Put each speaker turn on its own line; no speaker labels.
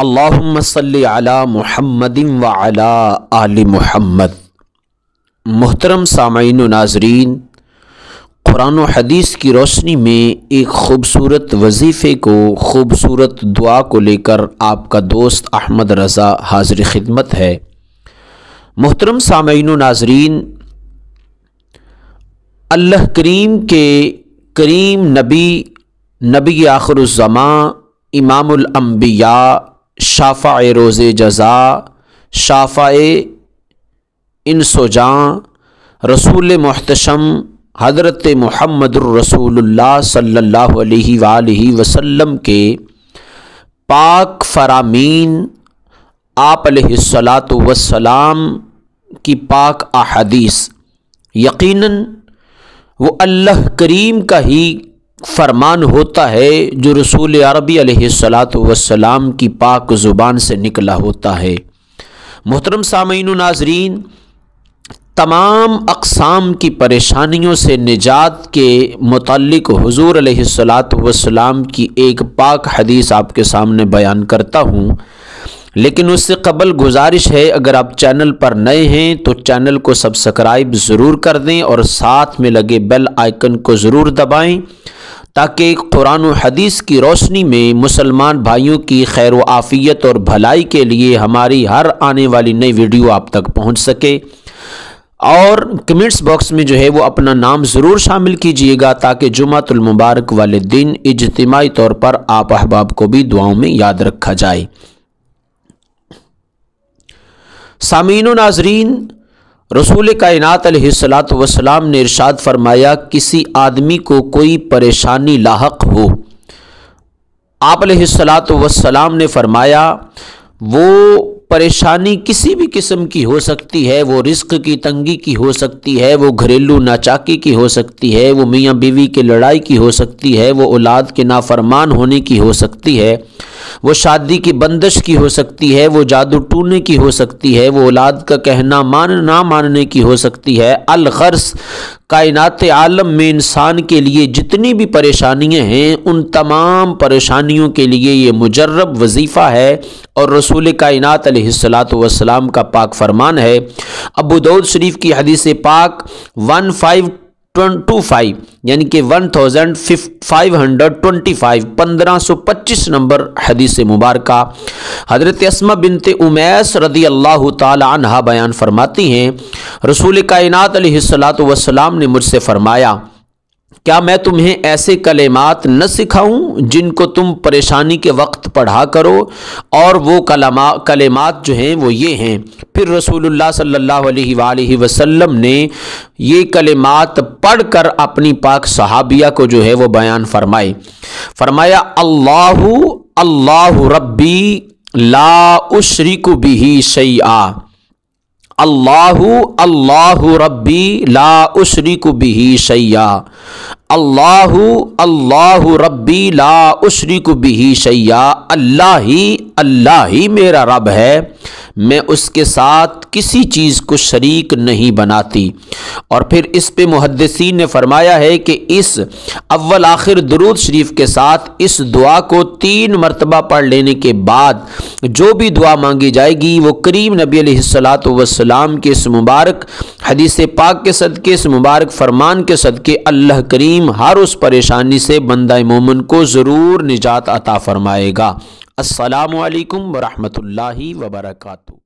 اللہم صلی علی محمد وعلی آل محمد۔ محترم سامعین و ناظرین، قرآن و حدیث کی روشنی میں ایک خوبصورت وظیفے کو، خوبصورت دعا کو لے کر آپ کا دوست احمد رضا حاضر خدمت ہے۔ محترم سامعین و ناظرین، اللہ کریم کے کریم نبی آخر الزماں، امام الانبیاء، شافع روز جزا، شافع انس و جاں، رسول محتشم حضرت محمد الرسول اللہ صلی اللہ علیہ وآلہ وسلم کے پاک فرامین، آپ علیہ الصلاۃ والسلام کی پاک احادیث یقیناً وہ اللہ کریم کا ہی فرمان ہوتا ہے جو رسول عربی علیہ الصلاۃ والسلام کی پاک زبان سے نکلا ہوتا ہے۔ محترم سامعین و ناظرین، تمام اقسام کی پریشانیوں سے نجات کے متعلق حضور علیہ الصلاۃ والسلام کی ایک پاک حدیث آپ کے سامنے بیان کرتا ہوں، لیکن اس سے قبل گزارش ہے، اگر آپ چینل پر نئے ہیں تو چینل کو سبسکرائب ضرور کر دیں اور ساتھ میں لگے بیل آئیکن کو ضرور دبائیں تاکہ قرآن و حدیث کی روشنی میں مسلمان بھائیوں کی خیر و عافیت اور بھلائی کے لیے ہماری ہر آنے والی نئی ویڈیو آپ تک پہنچ سکے۔ اور کمنٹس باکس میں جو ہے وہ اپنا نام ضرور شامل کیجئے گا تاکہ جمعۃ المبارک والے دن اجتماعی طور پر آپ احباب کو بھی دعاؤں میں یاد رکھا جائے۔ سامعین و ناظرین، رسول کائنات علیہ الصلاۃ والسلام نے ارشاد فرمایا، کسی آدمی کو کوئی پریشانی لاحق ہو، آپ علیہ الصلاۃ والسلام نے فرمایا وہ پریشانی کسی بھی قسم کی ہو سکتی ہے، وہ رزق کی تنگی کی ہو سکتی ہے، وہ گھریلو ناچاکی کی ہو سکتی ہے، وہ میاں بیوی کی لڑائی کی ہو سکتی ہے، وہ اولاد کے نافرمان ہونے کی ہو سکتی ہے، وہ شادی کی بندش کی ہو سکتی ہے، وہ جادو ٹونے کی ہو سکتی ہے، وہ اولاد کا کہنا نہ ماننے کی ہو سکتی ہے۔ الغرض کائنات عالم میں انسان کے لیے جتنی بھی پریشانیاں ہیں، ان تمام پریشانیوں کے لیے یہ مجرب وظیفہ ہے، اور رسول کائنات علیہ الصلاۃ والسلام کا پاک فرمان ہے۔ ابو داؤد شریف کی حدیث پاک 1525 یعنی کہ 1525 1525 نمبر حدیث مبارکہ، حضرت اسماء بنت امیس رضی اللہ تعالی عنہا بیان فرماتی ہیں، رسول کائنات علیہ الصلاۃ والسلام نے مجھ سے فرمایا، کیا میں تمہیں ایسے کلمات نہ سکھاؤں جن کو تم پریشانی کے وقت پڑھا کرو؟ اور وہ کلمات جو ہیں وہ یہ ہیں۔ پھر رسول اللہ صلی اللہ علیہ وآلہ وسلم نے یہ کلمات پڑھ کر اپنی پاک صحابیہ کو جو ہے وہ بیان فرمایا، اللہ ربی لا اشرک بہ شیئا، اللہ ربی لا اشرک بہ شیئا، اللہ ربی لا اشرک بہ شیئا، اللہ ہی میرا رب ہے، میں اس کے ساتھ کسی چیز کو شریک نہیں بناتی۔ اور پھر اس پہ محدثین نے فرمایا ہے کہ اس اول آخر درود شریف کے ساتھ اس دعا کو 3 مرتبہ پڑھ لینے کے بعد جو بھی دعا مانگی جائے گی وہ کریم نبی علیہ الصلاۃ والسلام کے اس مبارک حدیث پاک کے صدقے، اس مبارک فرمان کے صدقے اللہ کریم ہر اس پریشانی سے بندہ مومن کو ضرور نجات عطا فرمائے گا۔ السلام علیکم ورحمۃ اللہ وبرکاتہ۔